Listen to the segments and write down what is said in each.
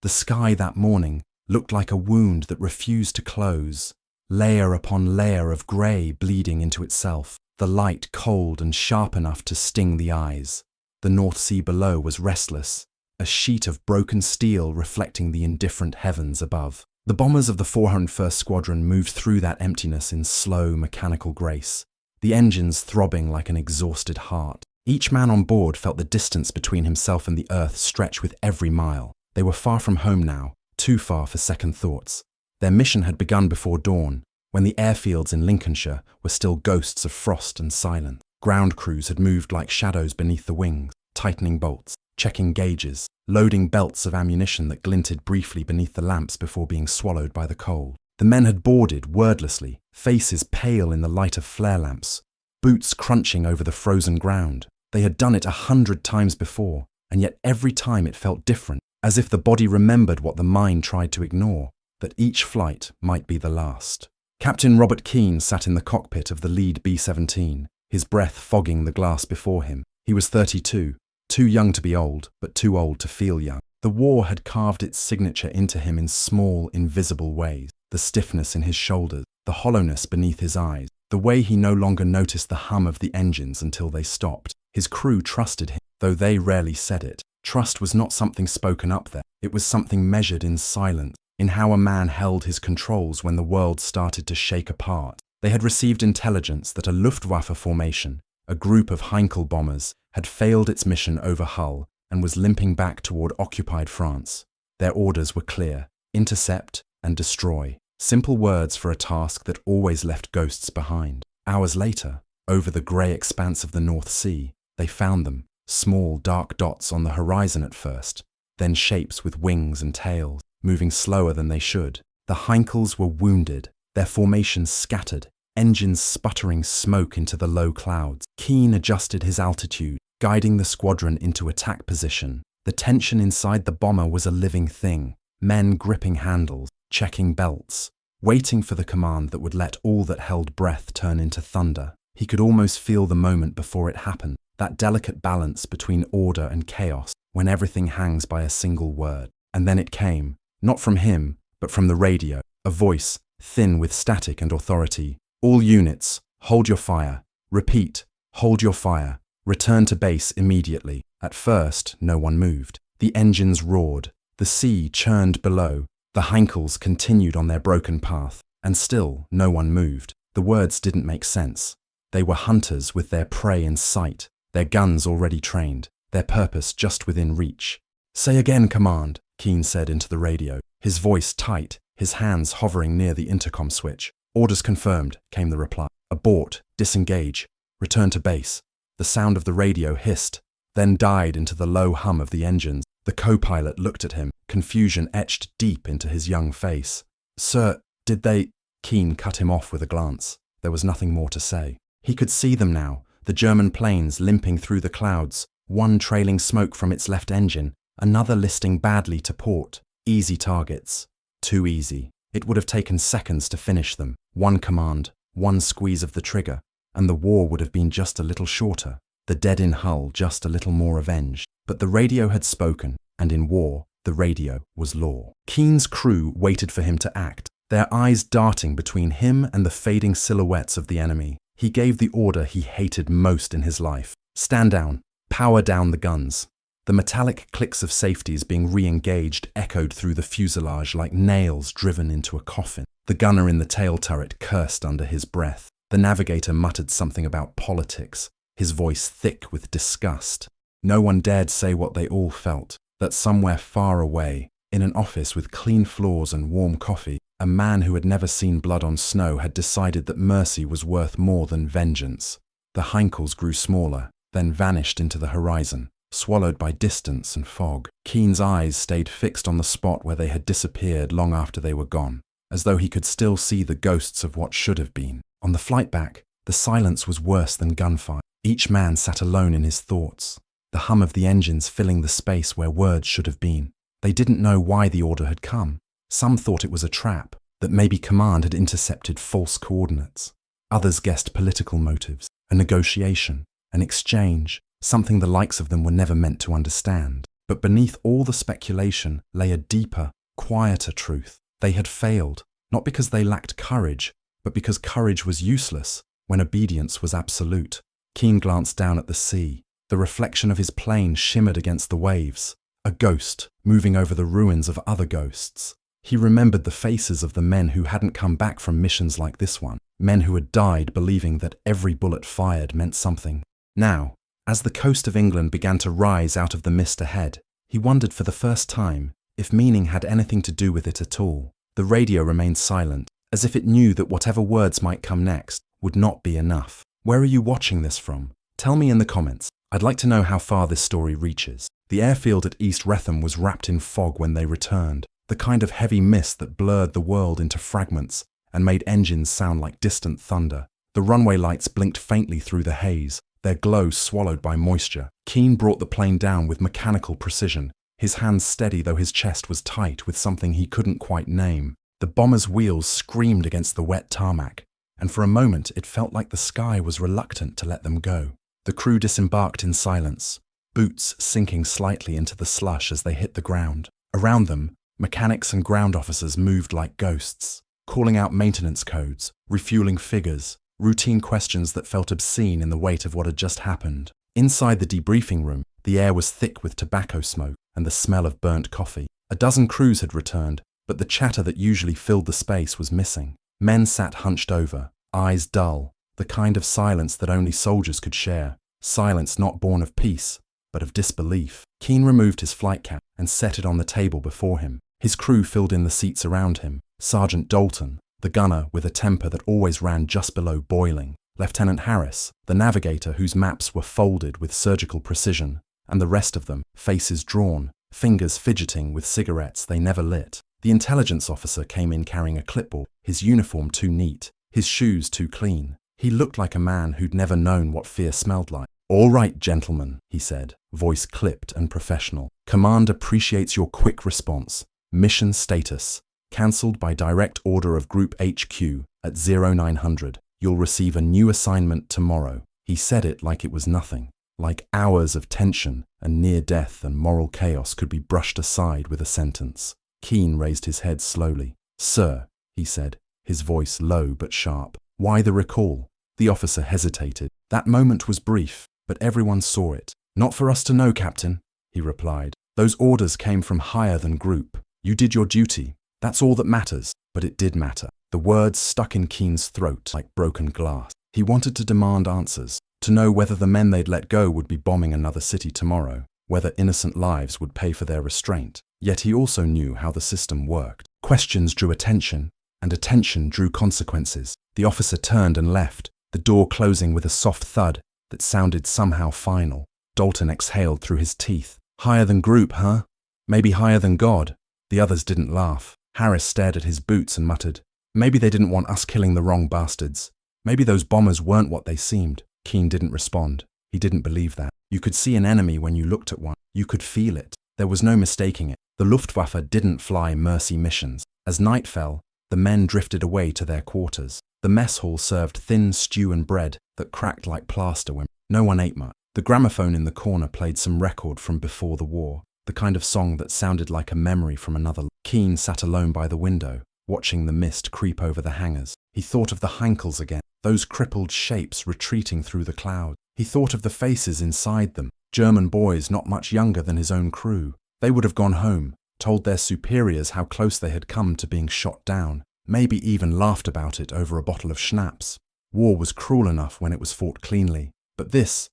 The sky that morning looked like a wound that refused to close, layer upon layer of grey bleeding into itself, the light cold and sharp enough to sting the eyes. The North Sea below was restless, a sheet of broken steel reflecting the indifferent heavens above. The bombers of the 401st Squadron moved through that emptiness in slow, mechanical grace, the engines throbbing like an exhausted heart. Each man on board felt the distance between himself and the earth stretch with every mile. They were far from home now, too far for second thoughts. Their mission had begun before dawn, when the airfields in Lincolnshire were still ghosts of frost and silence. Ground crews had moved like shadows beneath the wings, tightening bolts, checking gauges, loading belts of ammunition that glinted briefly beneath the lamps before being swallowed by the cold. The men had boarded wordlessly, faces pale in the light of flare lamps, boots crunching over the frozen ground. They had done it 100 times before, and yet every time it felt different, as if the body remembered what the mind tried to ignore, that each flight might be the last. Captain Robert Keane sat in the cockpit of the lead B-17, his breath fogging the glass before him. He was 32, too young to be old, but too old to feel young. The war had carved its signature into him in small, invisible ways. The stiffness in his shoulders, the hollowness beneath his eyes, the way he no longer noticed the hum of the engines until they stopped. His crew trusted him, though they rarely said it. Trust was not something spoken up there. It was something measured in silence, in how a man held his controls when the world started to shake apart. They had received intelligence that a Luftwaffe formation, a group of Heinkel bombers, had failed its mission over Hull and was limping back toward occupied France. Their orders were clear: intercept and destroy. Simple words for a task that always left ghosts behind. Hours later, over the grey expanse of the North Sea, they found them, small dark dots on the horizon at first, then shapes with wings and tails, moving slower than they should. The Heinkels were wounded, their formations scattered, engines sputtering smoke into the low clouds. Keane adjusted his altitude, guiding the squadron into attack position. The tension inside the bomber was a living thing, men gripping handles, checking belts, waiting for the command that would let all that held breath turn into thunder. He could almost feel the moment before it happened, that delicate balance between order and chaos, when everything hangs by a single word. And then it came, not from him, but from the radio, a voice, thin with static and authority. All units, hold your fire. Repeat, hold your fire. Return to base immediately. At first, no one moved. The engines roared. The sea churned below. The Heinkels continued on their broken path, and still no one moved. The words didn't make sense. They were hunters with their prey in sight, their guns already trained, their purpose just within reach. "Say again, command," Keane said into the radio, his voice tight, his hands hovering near the intercom switch. "Orders confirmed," came the reply. "Abort, disengage, return to base." The sound of the radio hissed, then died into the low hum of the engines. The co-pilot looked at him, confusion etched deep into his young face. "Sir, did they—" Keane cut him off with a glance. There was nothing more to say. He could see them now, the German planes limping through the clouds, one trailing smoke from its left engine, another listing badly to port. Easy targets. Too easy. It would have taken seconds to finish them. One command, one squeeze of the trigger, and the war would have been just a little shorter. The dead in Hull just a little more avenged. But the radio had spoken, and in war, the radio was law. Keane's crew waited for him to act, their eyes darting between him and the fading silhouettes of the enemy. He gave the order he hated most in his life. "Stand down. Power down the guns." The metallic clicks of safeties being re-engaged echoed through the fuselage like nails driven into a coffin. The gunner in the tail turret cursed under his breath. The navigator muttered something about politics, his voice thick with disgust. No one dared say what they all felt, that somewhere far away, in an office with clean floors and warm coffee, a man who had never seen blood on snow had decided that mercy was worth more than vengeance. The Heinkels grew smaller, then vanished into the horizon, swallowed by distance and fog. Keane's eyes stayed fixed on the spot where they had disappeared long after they were gone, as though he could still see the ghosts of what should have been. On the flight back, the silence was worse than gunfire. Each man sat alone in his thoughts, the hum of the engines filling the space where words should have been. They didn't know why the order had come. Some thought it was a trap, that maybe command had intercepted false coordinates. Others guessed political motives, a negotiation, an exchange, something the likes of them were never meant to understand. But beneath all the speculation lay a deeper, quieter truth. They had failed, not because they lacked courage, but because courage was useless when obedience was absolute. Keane glanced down at the sea. The reflection of his plane shimmered against the waves, a ghost moving over the ruins of other ghosts. He remembered the faces of the men who hadn't come back from missions like this one, men who had died believing that every bullet fired meant something. Now, as the coast of England began to rise out of the mist ahead, he wondered for the first time if meaning had anything to do with it at all. The radio remained silent, as if it knew that whatever words might come next would not be enough. Where are you watching this from? Tell me in the comments. I'd like to know how far this story reaches. The airfield at East Wretham was wrapped in fog when they returned, the kind of heavy mist that blurred the world into fragments and made engines sound like distant thunder. The runway lights blinked faintly through the haze, their glow swallowed by moisture. Keane brought the plane down with mechanical precision, his hands steady though his chest was tight with something he couldn't quite name. The bomber's wheels screamed against the wet tarmac, and for a moment it felt like the sky was reluctant to let them go. The crew disembarked in silence, boots sinking slightly into the slush as they hit the ground. Around them, mechanics and ground officers moved like ghosts, calling out maintenance codes, refueling figures, routine questions that felt obscene in the weight of what had just happened. Inside the debriefing room, the air was thick with tobacco smoke and the smell of burnt coffee. A dozen crews had returned, but the chatter that usually filled the space was missing. Men sat hunched over, eyes dull, the kind of silence that only soldiers could share. Silence not born of peace, but of disbelief. Keane removed his flight cap and set it on the table before him. His crew filled in the seats around him. Sergeant Dalton, the gunner with a temper that always ran just below boiling. Lieutenant Harris, the navigator whose maps were folded with surgical precision. And the rest of them, faces drawn, fingers fidgeting with cigarettes they never lit. The intelligence officer came in carrying a clipboard, his uniform too neat, his shoes too clean. He looked like a man who'd never known what fear smelled like. "All right, gentlemen," he said, voice clipped and professional. "Command appreciates your quick response. Mission status. Cancelled by direct order of Group HQ at 0900. You'll receive a new assignment tomorrow." He said it like it was nothing, like hours of tension and near death and moral chaos could be brushed aside with a sentence. Keane raised his head slowly. "Sir," he said, his voice low but sharp. "Why the recall?" The officer hesitated. That moment was brief, but everyone saw it. "Not for us to know, Captain," he replied. "Those orders came from higher than Group. You did your duty. That's all that matters." But it did matter. The words stuck in Keane's throat like broken glass. He wanted to demand answers, to know whether the men they'd let go would be bombing another city tomorrow, whether innocent lives would pay for their restraint. Yet he also knew how the system worked. Questions drew attention, and attention drew consequences. The officer turned and left, the door closing with a soft thud that sounded somehow final. Dalton exhaled through his teeth. "Higher than Group, huh? Maybe higher than God." The others didn't laugh. Harris stared at his boots and muttered, "Maybe they didn't want us killing the wrong bastards. Maybe those bombers weren't what they seemed." Keane didn't respond. He didn't believe that. You could see an enemy when you looked at one. You could feel it. There was no mistaking it. The Luftwaffe didn't fly mercy missions. As night fell, the men drifted away to their quarters. The mess hall served thin stew and bread that cracked like plaster when no one ate much. The gramophone in the corner played some record from before the war, the kind of song that sounded like a memory from another. Keane sat alone by the window, watching the mist creep over the hangars. He thought of the Heinkels again, those crippled shapes retreating through the clouds. He thought of the faces inside them, German boys not much younger than his own crew. They would have gone home, told their superiors how close they had come to being shot down, maybe even laughed about it over a bottle of schnapps. War was cruel enough when it was fought cleanly, but this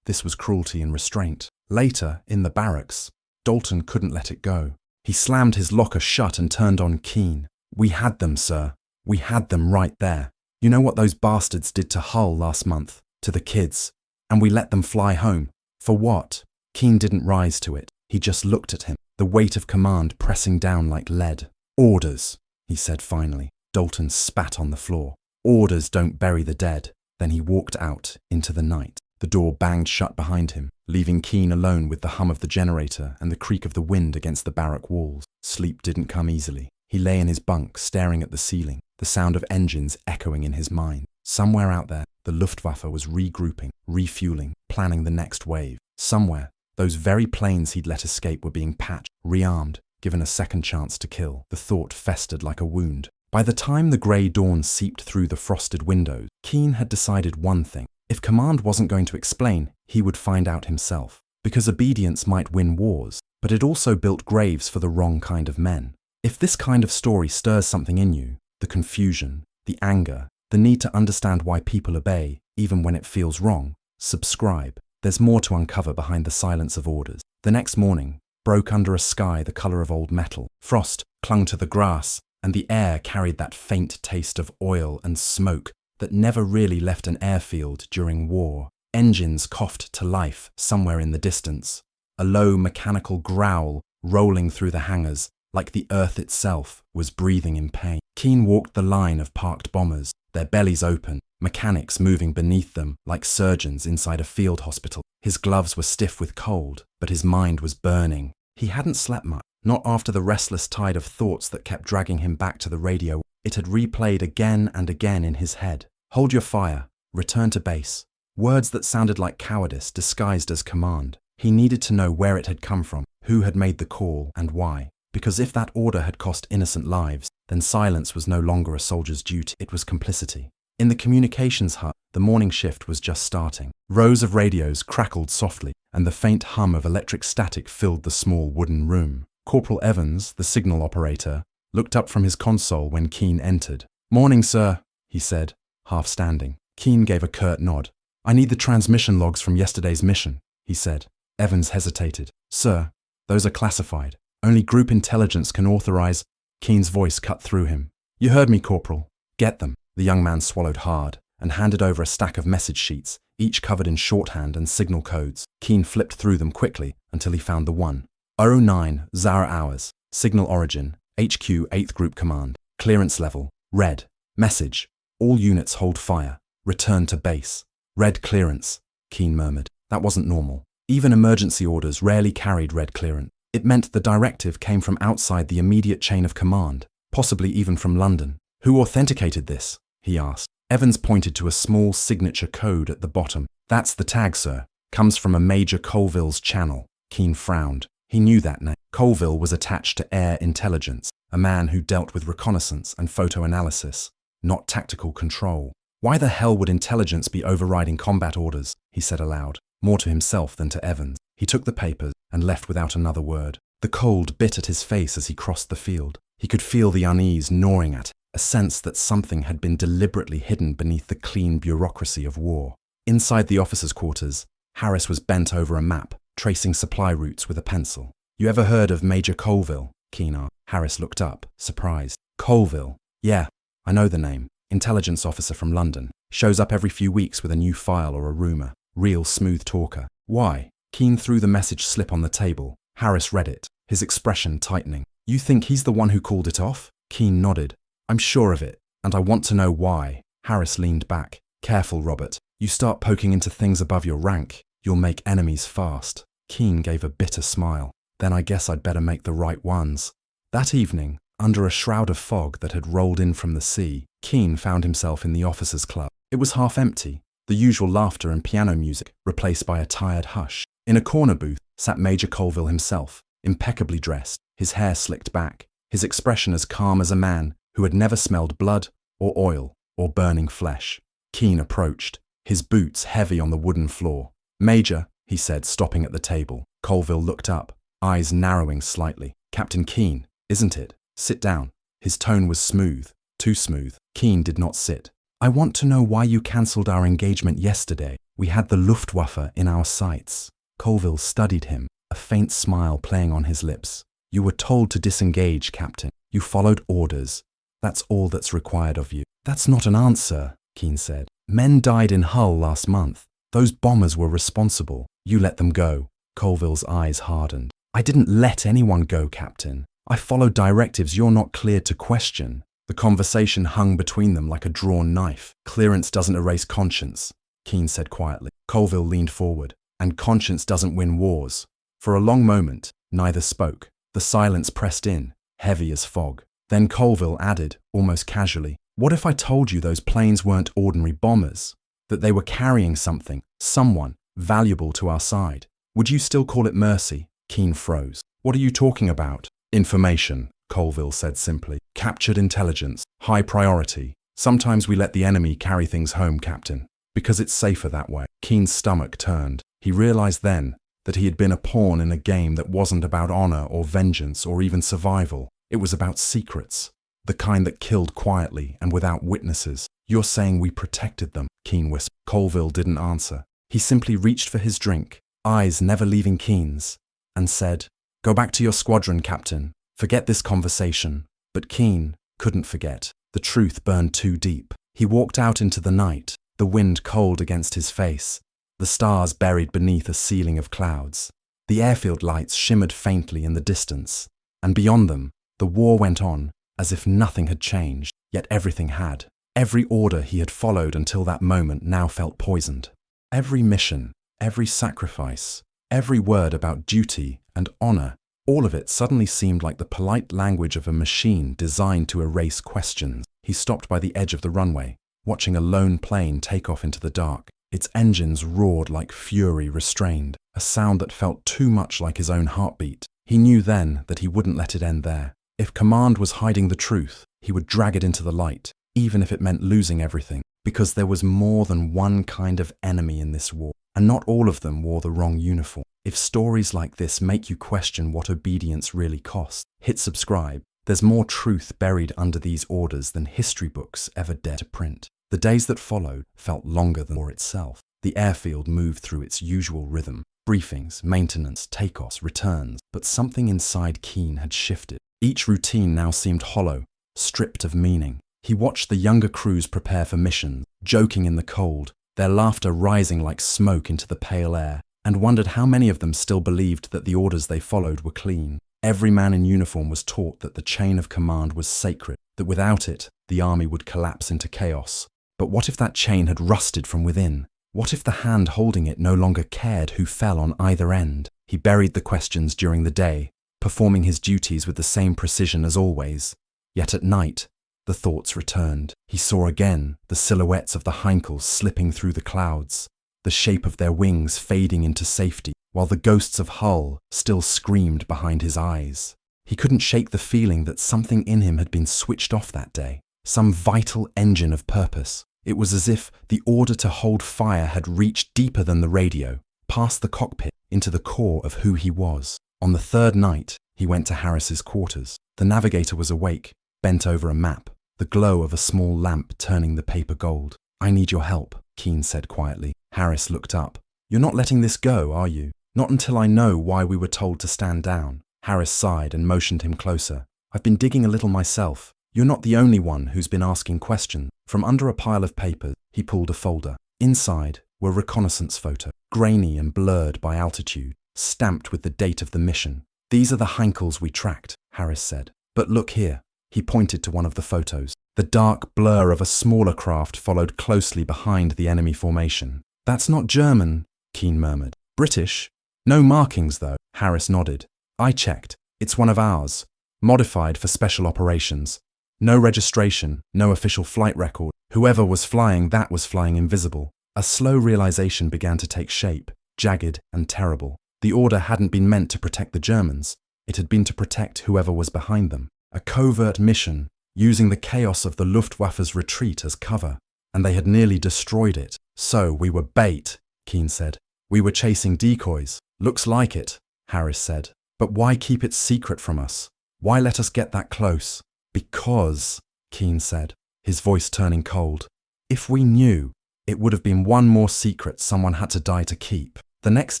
was cruelty and restraint. Later, in the barracks, Dalton couldn't let it go. He slammed his locker shut and turned on Keane. "We had them, sir. We had them right there. You know what those bastards did to Hull last month, to the kids, and we let them fly home. For what?" Keane didn't rise to it. He just looked at him, the weight of command pressing down like lead. "Orders," he said finally. Dalton spat on the floor. "Orders don't bury the dead." Then he walked out into the night. The door banged shut behind him, leaving Keane alone with the hum of the generator and the creak of the wind against the barrack walls. Sleep didn't come easily. He lay in his bunk, staring at the ceiling, the sound of engines echoing in his mind. Somewhere out there, the Luftwaffe was regrouping, refueling, planning the next wave. Somewhere, Those very planes he'd let escape were being patched, rearmed, given a second chance to kill. The thought festered like a wound. By the time the grey dawn seeped through the frosted windows, Keane had decided one thing. If command wasn't going to explain, he would find out himself. Because obedience might win wars, but it also built graves for the wrong kind of men. If this kind of story stirs something in you, the confusion, the anger, the need to understand why people obey, even when it feels wrong, subscribe. There's more to uncover behind the silence of orders. The next morning broke under a sky the color of old metal. Frost clung to the grass, and the air carried that faint taste of oil and smoke that never really left an airfield during war. Engines coughed to life somewhere in the distance, a low mechanical growl rolling through the hangars, like the earth itself was breathing in pain. Keane walked the line of parked bombers, their bellies open, mechanics moving beneath them like surgeons inside a field hospital. His gloves were stiff with cold, but his mind was burning. He hadn't slept much, not after the restless tide of thoughts that kept dragging him back to the radio. It had replayed again and again in his head. Hold your fire, return to base. Words that sounded like cowardice disguised as command. He needed to know where it had come from, who had made the call, and why. Because if that order had cost innocent lives, then silence was no longer a soldier's duty, it was complicity. In the communications hut, the morning shift was just starting. Rows of radios crackled softly, and the faint hum of electric static filled the small wooden room. Corporal Evans, the signal operator, looked up from his console when Keane entered. "Morning, sir," he said, half standing. Keane gave a curt nod. "I need the transmission logs from yesterday's mission," he said. Evans hesitated. "Sir, those are classified. Only group intelligence can authorize." Keane's voice cut through him. "You heard me, Corporal. Get them." The young man swallowed hard and handed over a stack of message sheets, each covered in shorthand and signal codes. Keane flipped through them quickly until he found the one. 09 Zara hours. Signal origin. HQ 8th Group Command. Clearance level. Red. Message. All units hold fire. Return to base. Red clearance, Keane murmured. That wasn't normal. Even emergency orders rarely carried red clearance. It meant the directive came from outside the immediate chain of command, possibly even from London. "Who authenticated this?" he asked. Evans pointed to a small signature code at the bottom. "That's the tag, sir. Comes from a Major Colville's channel." Keane frowned. He knew that name. Colville was attached to Air Intelligence, a man who dealt with reconnaissance and photo analysis, not tactical control. "Why the hell would intelligence be overriding combat orders?" he said aloud, more to himself than to Evans. He took the papers and left without another word. The cold bit at his face as he crossed the field. He could feel the unease gnawing at him, a sense that something had been deliberately hidden beneath the clean bureaucracy of war. Inside the officers' quarters, Harris was bent over a map, tracing supply routes with a pencil. "You ever heard of Major Colville?" Keane asked. Harris looked up, surprised. "Colville? Yeah, I know the name. Intelligence officer from London. Shows up every few weeks with a new file or a rumour. Real smooth talker. Why?" Keane threw the message slip on the table. Harris read it, his expression tightening. "You think he's the one who called it off?" Keane nodded. "I'm sure of it, and I want to know why." Harris leaned back. "Careful, Robert. You start poking into things above your rank, you'll make enemies fast." Keane gave a bitter smile. "Then I guess I'd better make the right ones." That evening, under a shroud of fog that had rolled in from the sea, Keane found himself in the officers' club. It was half empty, the usual laughter and piano music replaced by a tired hush. In a corner booth sat Major Colville himself, impeccably dressed, his hair slicked back, his expression as calm as a man who had never smelled blood or oil or burning flesh. Keane approached, his boots heavy on the wooden floor. "Major," he said, stopping at the table. Colville looked up, eyes narrowing slightly. "Captain Keane, isn't it? Sit down." His tone was smooth, too smooth. Keane did not sit. "I want to know why you cancelled our engagement yesterday. We had the Luftwaffe in our sights." Colville studied him, a faint smile playing on his lips. "You were told to disengage, Captain. You followed orders. That's all that's required of you." "That's not an answer," Keane said. "Men died in Hull last month. Those bombers were responsible. You let them go." Colville's eyes hardened. "I didn't let anyone go, Captain. I followed directives you're not cleared to question." The conversation hung between them like a drawn knife. "Clearance doesn't erase conscience," Keane said quietly. Colville leaned forward. "And conscience doesn't win wars." For a long moment, neither spoke. The silence pressed in, heavy as fog. Then Colville added, almost casually, "What if I told you those planes weren't ordinary bombers? That they were carrying something, someone, valuable to our side? Would you still call it mercy? Keane froze. What are you talking about? Information, Colville said simply. Captured intelligence. High priority. Sometimes we let the enemy carry things home, Captain. Because it's safer that way. Keane's stomach turned. He realized then that he had been a pawn in a game that wasn't about honor or vengeance or even survival. It was about secrets. The kind that killed quietly and without witnesses. You're saying we protected them, Keane whispered. Colville didn't answer. He simply reached for his drink, eyes never leaving Keane's, and said, "Go back to your squadron, Captain. Forget this conversation." But Keane couldn't forget. The truth burned too deep. He walked out into the night, the wind cold against his face, the stars buried beneath a ceiling of clouds. The airfield lights shimmered faintly in the distance, and beyond them, the war went on as if nothing had changed, yet everything had. Every order he had followed until that moment now felt poisoned. Every mission, every sacrifice, every word about duty and honor, all of it suddenly seemed like the polite language of a machine designed to erase questions. He stopped by the edge of the runway, watching a lone plane take off into the dark. Its engines roared like fury restrained, a sound that felt too much like his own heartbeat. He knew then that he wouldn't let it end there. If command was hiding the truth, he would drag it into the light, even if it meant losing everything, because there was more than one kind of enemy in this war, and not all of them wore the wrong uniform. If stories like this make you question what obedience really costs, hit subscribe. There's more truth buried under these orders than history books ever dare to print. The days that followed felt longer than war itself. The airfield moved through its usual rhythm, briefings, maintenance, takeoffs, returns, but something inside Keane had shifted. Each routine now seemed hollow, stripped of meaning. He watched the younger crews prepare for missions, joking in the cold, their laughter rising like smoke into the pale air, and wondered how many of them still believed that the orders they followed were clean. Every man in uniform was taught that the chain of command was sacred, that without it, the army would collapse into chaos. But what if that chain had rusted from within? What if the hand holding it no longer cared who fell on either end? He buried the questions during the day, performing his duties with the same precision as always. Yet at night, the thoughts returned. He saw again the silhouettes of the Heinkels slipping through the clouds, the shape of their wings fading into safety, while the ghosts of Hull still screamed behind his eyes. He couldn't shake the feeling that something in him had been switched off that day, some vital engine of purpose. It was as if the order to hold fire had reached deeper than the radio, past the cockpit, into the core of who he was. On the third night, he went to Harris's quarters. The navigator was awake, bent over a map, the glow of a small lamp turning the paper gold. "I need your help," Keane said quietly. Harris looked up. "You're not letting this go, are you? Not until I know why we were told to stand down." Harris sighed and motioned him closer. "I've been digging a little myself. You're not the only one who's been asking questions." From under a pile of papers, he pulled a folder. Inside were reconnaissance photos, grainy and blurred by altitude, stamped with the date of the mission. "These are the Heinkels we tracked," Harris said. "But look here." He pointed to one of the photos. The dark blur of a smaller craft followed closely behind the enemy formation. "That's not German," Keane murmured. "British? No markings, though." Harris nodded. "I checked. It's one of ours. Modified for special operations. No registration, no official flight record. Whoever was flying that was flying invisible." A slow realization began to take shape, jagged and terrible. The order hadn't been meant to protect the Germans. It had been to protect whoever was behind them. A covert mission, using the chaos of the Luftwaffe's retreat as cover. And they had nearly destroyed it. "So we were bait," Keane said. "We were chasing decoys." "Looks like it," Harris said. "But why keep it secret from us? Why let us get that close?" "Because," Keane said, his voice turning cold, "if we knew, it would have been one more secret someone had to die to keep." The next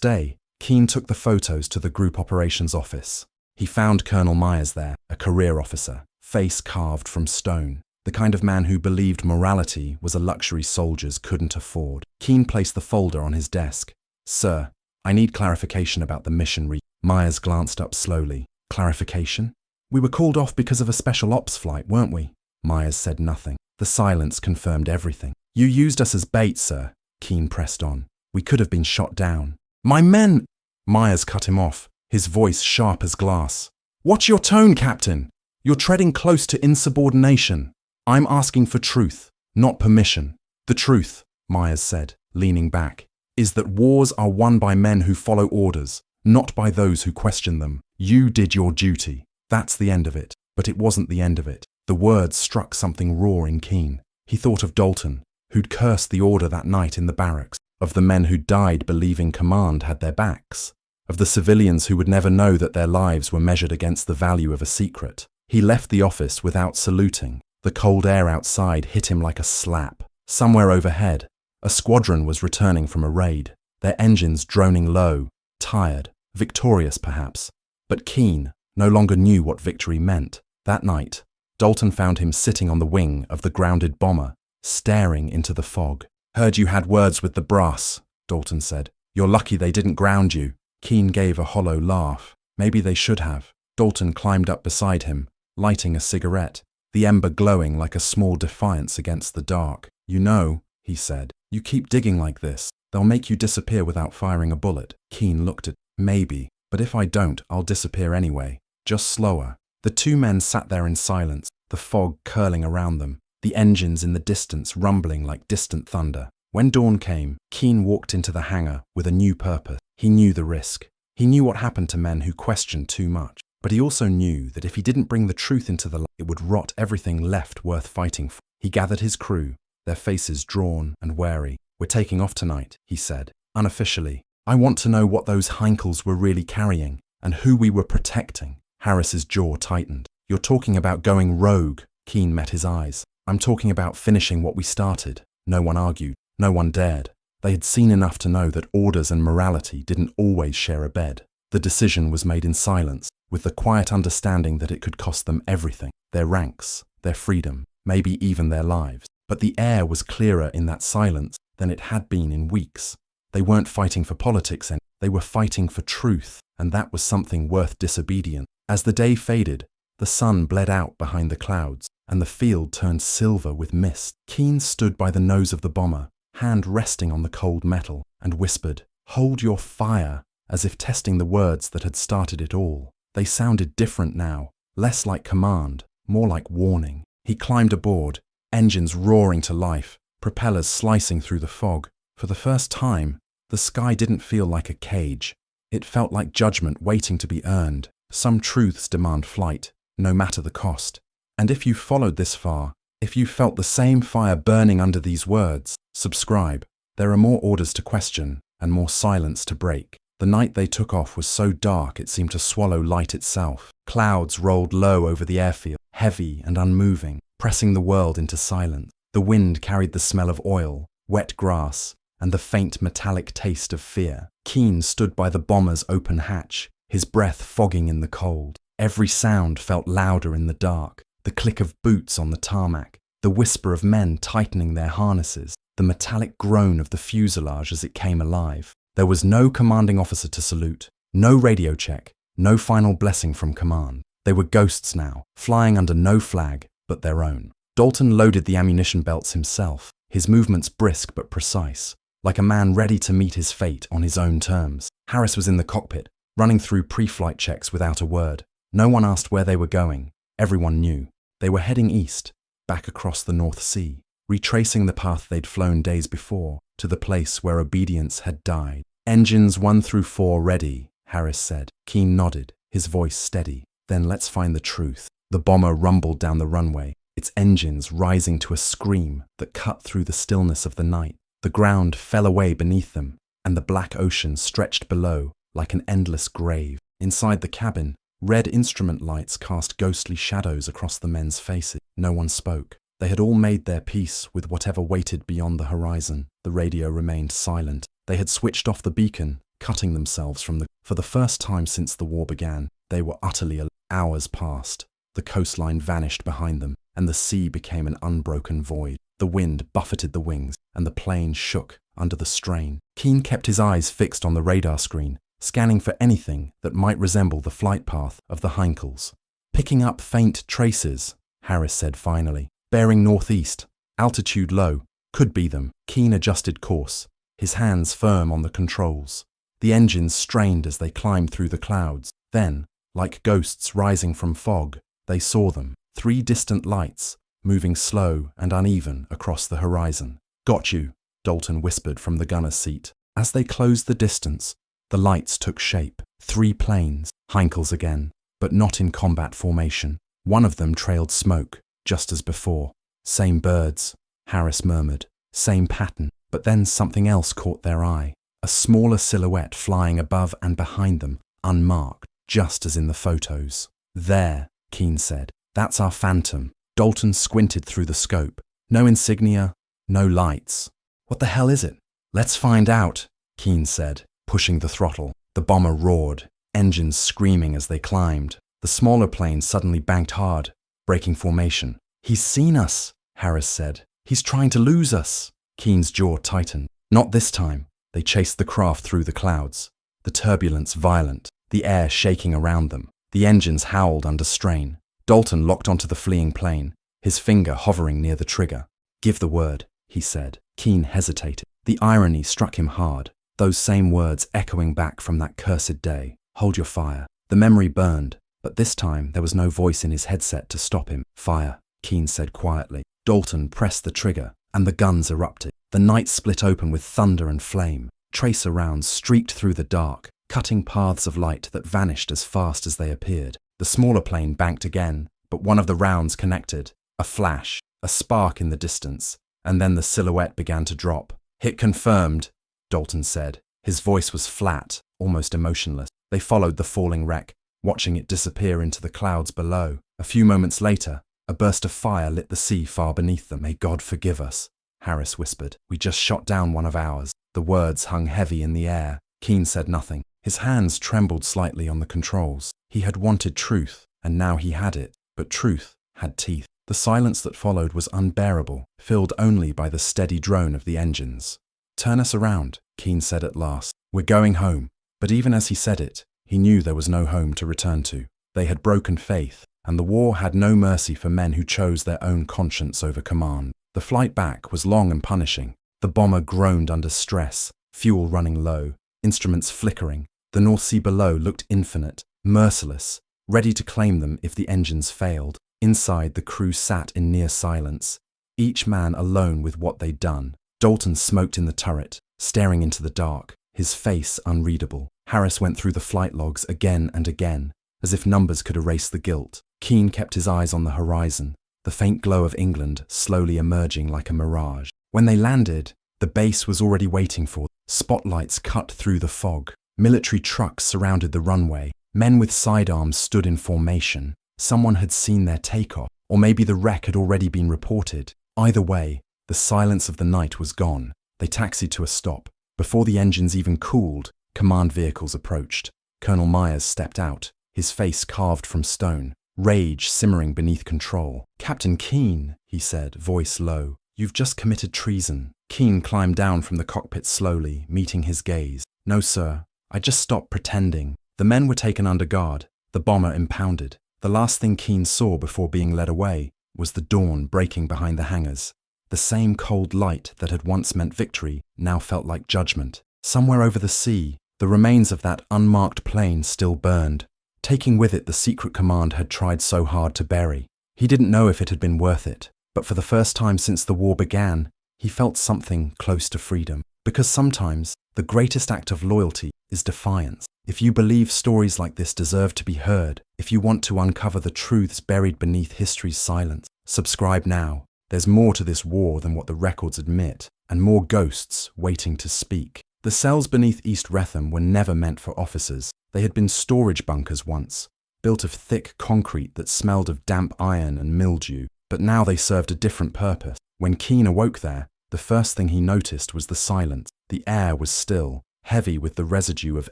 day, Keane took the photos to the group operations office. He found Colonel Myers there, a career officer, face carved from stone, the kind of man who believed morality was a luxury soldiers couldn't afford. Keane placed the folder on his desk. "Sir, I need clarification about the mission." Myers glanced up slowly. "Clarification? We were called off because of a special ops flight, weren't we?" Myers said nothing. The silence confirmed everything. "You used us as bait, sir," Keane pressed on. "We could have been shot down." "My men—" Myers cut him off, his voice sharp as glass. "Watch your tone, Captain. You're treading close to insubordination. I'm asking for truth, not permission." "The truth," Myers said, leaning back. is that wars are won by men who follow orders, not by those who question them. You did your duty. That's the end of it. But it wasn't the end of it. The words struck something raw in Keane. He thought of Dalton, who'd cursed the order that night in the barracks, of the men who died believing command had their backs, of the civilians who would never know that their lives were measured against the value of a secret. He left the office without saluting. The cold air outside hit him like a slap. Somewhere overhead, a squadron was returning from a raid, their engines droning low, tired, victorious perhaps. But Keane no longer knew what victory meant. That night, Dalton found him sitting on the wing of the grounded bomber, staring into the fog. "Heard you had words with the brass," Dalton said. "You're lucky they didn't ground you." Keane gave a hollow laugh. Maybe they should have. Dalton climbed up beside him, lighting a cigarette, the ember glowing like a small defiance against the dark. "You know," he said, "you keep digging like this, they'll make you disappear without firing a bullet." Keane looked at, "Maybe, but if I don't, I'll disappear anyway, just slower." The two men sat there in silence, the fog curling around them, the engines in the distance rumbling like distant thunder. When dawn came, Keane walked into the hangar with a new purpose. He knew the risk. He knew what happened to men who questioned too much. But he also knew that if he didn't bring the truth into the light, it would rot everything left worth fighting for. He gathered his crew, their faces drawn and wary. "We're taking off tonight," he said, unofficially. "I want to know what those Heinkels were really carrying, and who we were protecting." Harris's jaw tightened. "You're talking about going rogue." Keane met his eyes. "I'm talking about finishing what we started." No one argued. No one dared. They had seen enough to know that orders and morality didn't always share a bed. The decision was made in silence, with the quiet understanding that it could cost them everything, their ranks, their freedom, maybe even their lives. But the air was clearer in that silence than it had been in weeks. They weren't fighting for politics, and they were fighting for truth, and that was something worth disobedience. As the day faded, the sun bled out behind the clouds, and the field turned silver with mist. Keane stood by the nose of the bomber, hand resting on the cold metal, and whispered, "Hold your fire," as if testing the words that had started it all. They sounded different now, less like command, more like warning. He climbed aboard, engines roaring to life, propellers slicing through the fog. For the first time, the sky didn't feel like a cage. It felt like judgment waiting to be earned. Some truths demand flight, no matter the cost. And if you followed this far, if you felt the same fire burning under these words, subscribe. There are more orders to question and more silence to break. The night they took off was so dark it seemed to swallow light itself. Clouds rolled low over the airfield, heavy and unmoving, pressing the world into silence. The wind carried the smell of oil, wet grass, and the faint metallic taste of fear. Keane stood by the bomber's open hatch, his breath fogging in the cold. Every sound felt louder in the dark. The click of boots on the tarmac, the whisper of men tightening their harnesses, the metallic groan of the fuselage as it came alive. There was no commanding officer to salute, no radio check, no final blessing from command. They were ghosts now, flying under no flag but their own. Dalton loaded the ammunition belts himself, his movements brisk but precise, like a man ready to meet his fate on his own terms. Harris was in the cockpit, running through pre-flight checks without a word. No one asked where they were going. Everyone knew. They were heading east, back across the North Sea, retracing the path they'd flown days before, to the place where obedience had died. "Engines 1 through 4 ready," Harris said. Keane nodded, his voice steady. "Then let's find the truth." The bomber rumbled down the runway, its engines rising to a scream that cut through the stillness of the night. The ground fell away beneath them, and the black ocean stretched below like an endless grave. Inside the cabin, red instrument lights cast ghostly shadows across the men's faces. No one spoke. They had all made their peace with whatever waited beyond the horizon. The radio remained silent. They had switched off the beacon, cutting themselves from the... For the first time since the war began, they were utterly alone. Hours passed. The coastline vanished behind them, and the sea became an unbroken void. The wind buffeted the wings, and the plane shook under the strain. Keane kept his eyes fixed on the radar screen, scanning for anything that might resemble the flight path of the Heinkels. "Picking up faint traces," Harris said finally. "Bearing northeast, altitude low, could be them." Keane adjusted course, his hands firm on the controls. The engines strained as they climbed through the clouds. Then, like ghosts rising from fog, they saw them, 3 distant lights, moving slow and uneven across the horizon. "Got you," Dalton whispered from the gunner's seat. As they closed the distance, the lights took shape. 3 planes, Heinkel's again, but not in combat formation. One of them trailed smoke, just as before. Same birds, Harris murmured. Same pattern, but then something else caught their eye. A smaller silhouette flying above and behind them, unmarked, just as in the photos. There, Keane said. That's our Phantom. Dalton squinted through the scope. No insignia, no lights. What the hell is it? Let's find out, Keane said, pushing the throttle. The bomber roared, engines screaming as they climbed. The smaller plane suddenly banked hard, breaking formation. He's seen us, Harris said. He's trying to lose us. Keane's jaw tightened. Not this time. They chased the craft through the clouds. The turbulence violent, the air shaking around them. The engines howled under strain. Dalton locked onto the fleeing plane, his finger hovering near the trigger. Give the word, he said. Keane hesitated. The irony struck him hard. Those same words echoing back from that cursed day. Hold your fire. The memory burned, but this time there was no voice in his headset to stop him. Fire, Keane said quietly. Dalton pressed the trigger, and the guns erupted. The night split open with thunder and flame. Tracer rounds streaked through the dark, cutting paths of light that vanished as fast as they appeared. The smaller plane banked again, but one of the rounds connected. A flash, a spark in the distance, and then the silhouette began to drop. Hit confirmed, Dalton said. His voice was flat, almost emotionless. They followed the falling wreck, watching it disappear into the clouds below. A few moments later, a burst of fire lit the sea far beneath them. May God forgive us, Harris whispered. We just shot down one of ours. The words hung heavy in the air. Keane said nothing. His hands trembled slightly on the controls. He had wanted truth, and now he had it. But truth had teeth. The silence that followed was unbearable, filled only by the steady drone of the engines. Turn us around, Keane said at last. We're going home. But even as he said it, he knew there was no home to return to. They had broken faith, and the war had no mercy for men who chose their own conscience over command. The flight back was long and punishing. The bomber groaned under stress, fuel running low, instruments flickering. The North Sea below looked infinite, merciless, ready to claim them if the engines failed. Inside, the crew sat in near silence, each man alone with what they'd done. Dalton smoked in the turret, staring into the dark, his face unreadable. Harris went through the flight logs again and again, as if numbers could erase the guilt. Keane kept his eyes on the horizon, the faint glow of England slowly emerging like a mirage. When they landed, the base was already waiting for them. Spotlights cut through the fog. Military trucks surrounded the runway. Men with sidearms stood in formation. Someone had seen their takeoff, or maybe the wreck had already been reported. Either way, the silence of the night was gone. They taxied to a stop. Before the engines even cooled, command vehicles approached. Colonel Myers stepped out, his face carved from stone, rage simmering beneath control. Captain Keane, he said, voice low, you've just committed treason. Keane climbed down from the cockpit slowly, meeting his gaze. No, sir, I just stopped pretending. The men were taken under guard, the bomber impounded. The last thing Keane saw before being led away was the dawn breaking behind the hangars. The same cold light that had once meant victory now felt like judgment. Somewhere over the sea, the remains of that unmarked plane still burned, taking with it the secret command had tried so hard to bury. He didn't know if it had been worth it, but for the first time since the war began, he felt something close to freedom. Because sometimes, the greatest act of loyalty is defiance. If you believe stories like this deserve to be heard, if you want to uncover the truths buried beneath history's silence, subscribe now. There's more to this war than what the records admit, and more ghosts waiting to speak. The cells beneath East Wretham were never meant for officers. They had been storage bunkers once, built of thick concrete that smelled of damp iron and mildew, but now they served a different purpose. When Keane awoke there, the first thing he noticed was the silence. The air was still, heavy with the residue of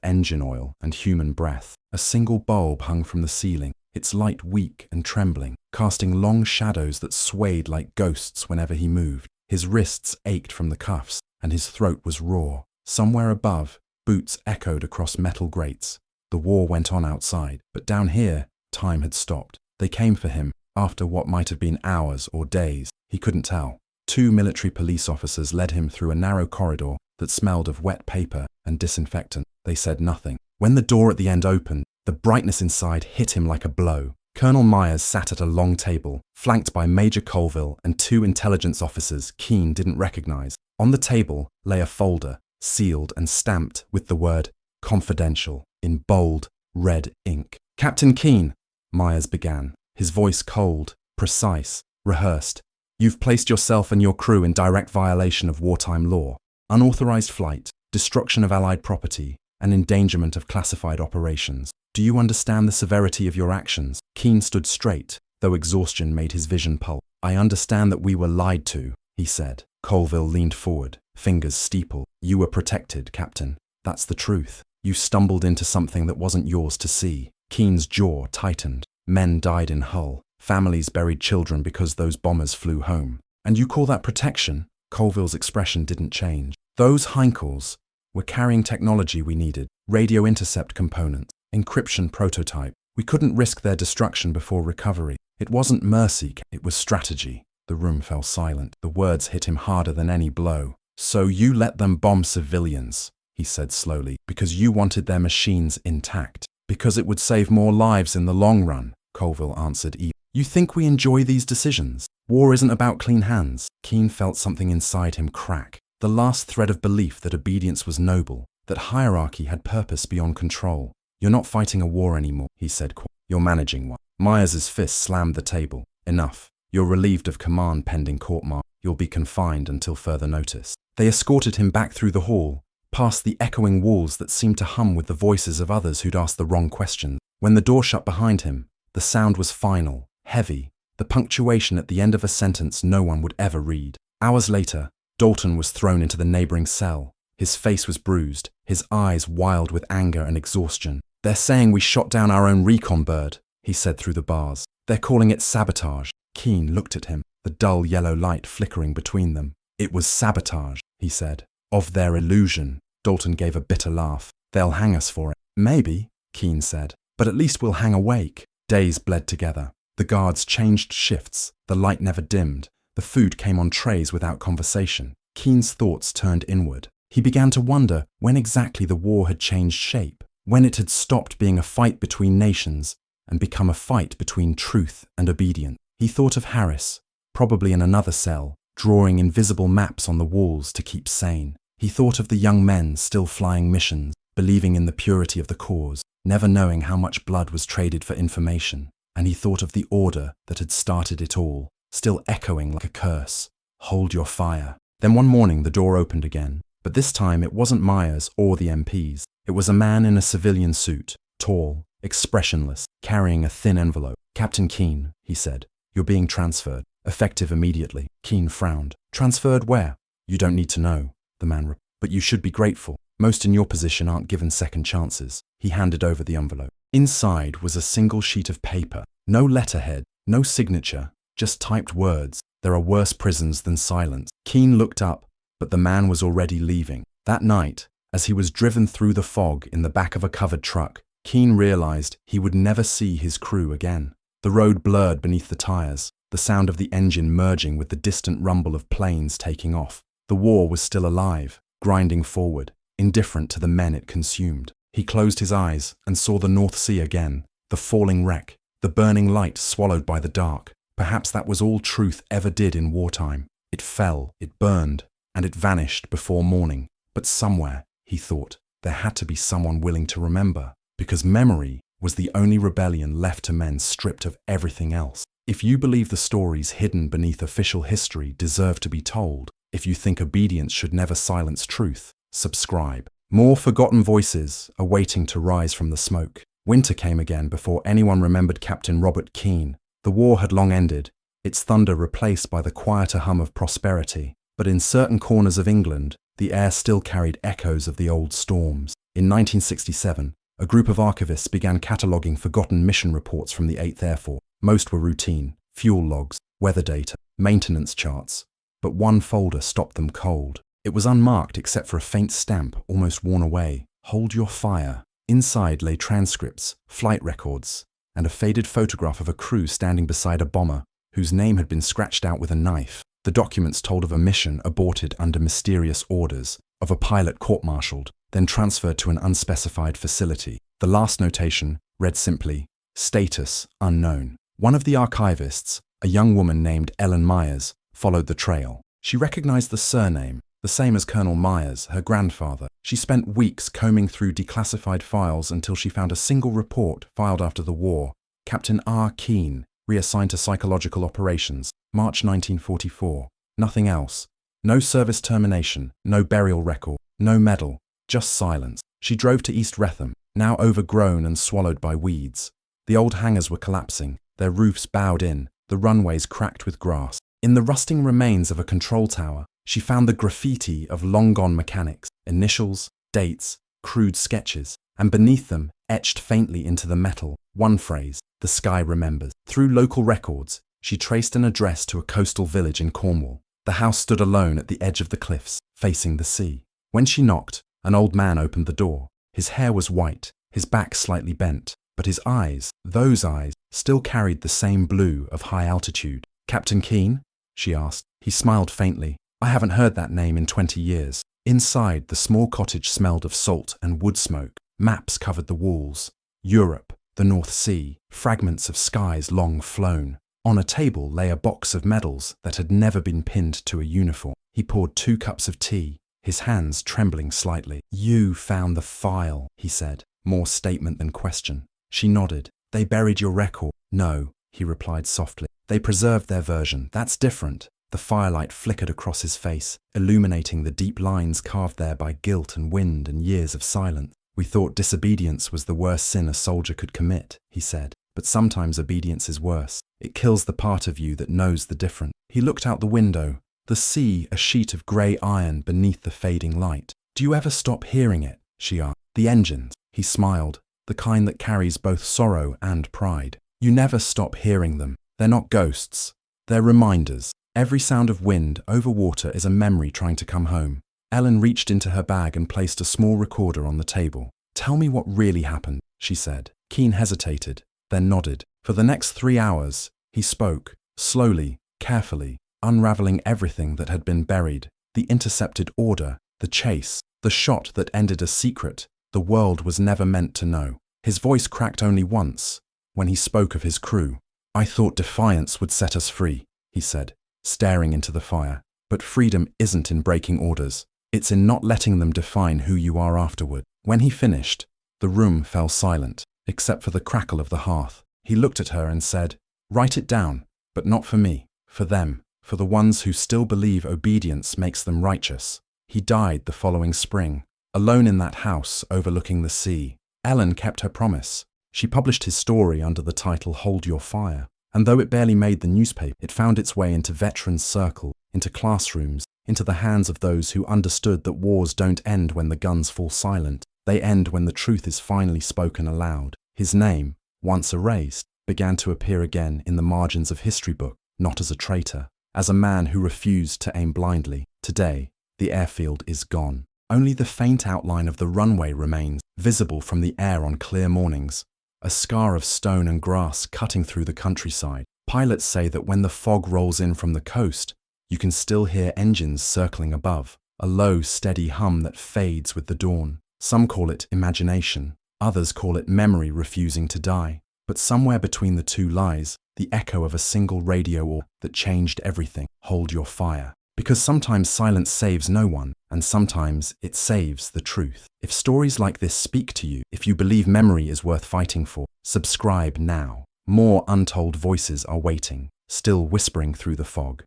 engine oil and human breath. A single bulb hung from the ceiling, its light weak and trembling, casting long shadows that swayed like ghosts whenever he moved. His wrists ached from the cuffs, and his throat was raw. Somewhere above, boots echoed across metal grates. The war went on outside, but down here, time had stopped. They came for him, after what might have been hours or days. He couldn't tell. 2 military police officers led him through a narrow corridor that smelled of wet paper and disinfectant. They said nothing. When the door at the end opened, the brightness inside hit him like a blow. Colonel Myers sat at a long table, flanked by Major Colville and 2 intelligence officers Keane didn't recognize. On the table lay a folder, sealed and stamped with the word confidential in bold, red ink. "Captain Keane," Myers began, his voice cold, precise, rehearsed. "You've placed yourself and your crew in direct violation of wartime law. Unauthorized flight, destruction of Allied property, and endangerment of classified operations. Do you understand the severity of your actions?" Keane stood straight, though exhaustion made his vision pulp. "I understand that we were lied to," he said. Colville leaned forward, fingers steepled. "You were protected, Captain. That's the truth. You stumbled into something that wasn't yours to see." Keane's jaw tightened. Men died in Hull. Families buried children because those bombers flew home. "And you call that protection?" Colville's expression didn't change. "Those Heinkels were carrying technology we needed, radio intercept components, encryption prototype. We couldn't risk their destruction before recovery. It wasn't mercy, it was strategy." The room fell silent. The words hit him harder than any blow. "So you let them bomb civilians," he said slowly, "because you wanted their machines intact. Because it would save more lives in the long run," Colville answered. "You think we enjoy these decisions? War isn't about clean hands." Keane felt something inside him crack. The last thread of belief that obedience was noble, that hierarchy had purpose beyond control. "You're not fighting a war anymore," he said. "You're managing one." Myers's fist slammed the table. "Enough. You're relieved of command pending court-martial. You'll be confined until further notice." They escorted him back through the hall, past the echoing walls that seemed to hum with the voices of others who'd asked the wrong questions. When the door shut behind him, the sound was final, heavy, the punctuation at the end of a sentence no one would ever read. Hours later, Dalton was thrown into the neighboring cell. His face was bruised, his eyes wild with anger and exhaustion. "They're saying we shot down our own recon bird," he said through the bars. "They're calling it sabotage." Keane looked at him, the dull yellow light flickering between them. "It was sabotage," he said. "Of their illusion." Dalton gave a bitter laugh. "They'll hang us for it." "Maybe," Keane said, "but at least we'll hang awake." Days bled together. The guards changed shifts, the light never dimmed, the food came on trays without conversation. Keane's thoughts turned inward. He began to wonder when exactly the war had changed shape, when it had stopped being a fight between nations and become a fight between truth and obedience. He thought of Harris, probably in another cell, drawing invisible maps on the walls to keep sane. He thought of the young men still flying missions, believing in the purity of the cause, never knowing how much blood was traded for information. And he thought of the order that had started it all, still echoing like a curse. "Hold your fire." Then one morning the door opened again, but this time it wasn't Myers or the MPs. It was a man in a civilian suit, tall, expressionless, carrying a thin envelope. "Captain Keane," he said, "you're being transferred, effective immediately." Keane frowned. "Transferred where?" "You don't need to know," the man replied, "but you should be grateful. Most in your position aren't given second chances." He handed over the envelope. Inside was a single sheet of paper. No letterhead, no signature, just typed words. "There are worse prisons than silence." Keane looked up, but the man was already leaving. That night, as he was driven through the fog in the back of a covered truck, Keane realized he would never see his crew again. The road blurred beneath the tires, the sound of the engine merging with the distant rumble of planes taking off. The war was still alive, grinding forward, indifferent to the men it consumed. He closed his eyes and saw the North Sea again, the falling wreck, the burning light swallowed by the dark. Perhaps that was all truth ever did in wartime. It fell, it burned, and it vanished before morning. But somewhere, he thought, there had to be someone willing to remember, because memory was the only rebellion left to men stripped of everything else. If you believe the stories hidden beneath official history deserve to be told, if you think obedience should never silence truth, subscribe. More forgotten voices are waiting to rise from the smoke. Winter came again before anyone remembered Captain Robert Keane. The war had long ended, its thunder replaced by the quieter hum of prosperity. But in certain corners of England, the air still carried echoes of the old storms. In 1967, a group of archivists began cataloguing forgotten mission reports from the 8th Air Force. Most were routine, fuel logs, weather data, maintenance charts. But one folder stopped them cold. It was unmarked except for a faint stamp almost worn away. "Hold your fire." Inside lay transcripts, flight records, and a faded photograph of a crew standing beside a bomber whose name had been scratched out with a knife. The documents told of a mission aborted under mysterious orders, of a pilot court-martialed, then transferred to an unspecified facility. The last notation read simply, "Status unknown." One of the archivists, a young woman named Ellen Myers, followed the trail. She recognized the surname, the same as Colonel Myers, her grandfather. She spent weeks combing through declassified files until she found a single report filed after the war. Captain R. Keene, reassigned to psychological operations, March 1944. Nothing else. No service termination, no burial record, no medal, just silence. She drove to East Wretham, now overgrown and swallowed by weeds. The old hangars were collapsing, their roofs bowed in, the runways cracked with grass. In the rusting remains of a control tower, she found the graffiti of long-gone mechanics, initials, dates, crude sketches, and beneath them, etched faintly into the metal, one phrase, "The sky remembers." Through local records, she traced an address to a coastal village in Cornwall. The house stood alone at the edge of the cliffs, facing the sea. When she knocked, an old man opened the door. His hair was white, his back slightly bent, but his eyes, those eyes, still carried the same blue of high altitude. "Captain Keene?" she asked. He smiled faintly. "I haven't heard that name in 20 years. Inside, the small cottage smelled of salt and wood smoke. Maps covered the walls. Europe, the North Sea, fragments of skies long flown. On a table lay a box of medals that had never been pinned to a uniform. He poured 2 cups of tea, his hands trembling slightly. "You found the file," he said, more statement than question. She nodded. "They buried your record." "No," he replied softly. "They preserved their version. That's different." The firelight flickered across his face, illuminating the deep lines carved there by guilt and wind and years of silence. "We thought disobedience was the worst sin a soldier could commit," he said. "But sometimes obedience is worse. It kills the part of you that knows the difference." He looked out the window, the sea a sheet of grey iron beneath the fading light. "Do you ever stop hearing it?" she asked. "The engines?" He smiled, "the kind that carries both sorrow and pride. You never stop hearing them. They're not ghosts. They're reminders. Every sound of wind over water is a memory trying to come home." Ellen reached into her bag and placed a small recorder on the table. "Tell me what really happened," she said. Keene hesitated, then nodded. For the next 3 hours, he spoke, slowly, carefully, unraveling everything that had been buried, the intercepted order, the chase, the shot that ended a secret the world was never meant to know. His voice cracked only once, when he spoke of his crew. "I thought defiance would set us free," he said, staring into the fire. "But freedom isn't in breaking orders. It's in not letting them define who you are afterward." When he finished, the room fell silent, except for the crackle of the hearth. He looked at her and said, "Write it down, but not for me, for them, for the ones who still believe obedience makes them righteous." He died the following spring, alone in that house overlooking the sea. Ellen kept her promise. She published his story under the title "Hold Your Fire," and though it barely made the newspaper, it found its way into veterans' circles, into classrooms, into the hands of those who understood that wars don't end when the guns fall silent. They end when the truth is finally spoken aloud. His name, once erased, began to appear again in the margins of history books, not as a traitor, as a man who refused to aim blindly. Today, the airfield is gone. Only the faint outline of the runway remains, visible from the air on clear mornings, a scar of stone and grass cutting through the countryside. Pilots say that when the fog rolls in from the coast, you can still hear engines circling above, a low, steady hum that fades with the dawn. Some call it imagination, others call it memory refusing to die. But somewhere between the two lies the echo of a single radio order that changed everything. Hold your fire. Because sometimes silence saves no one, and sometimes it saves the truth. If stories like this speak to you, if you believe memory is worth fighting for, subscribe now. More untold voices are waiting, still whispering through the fog.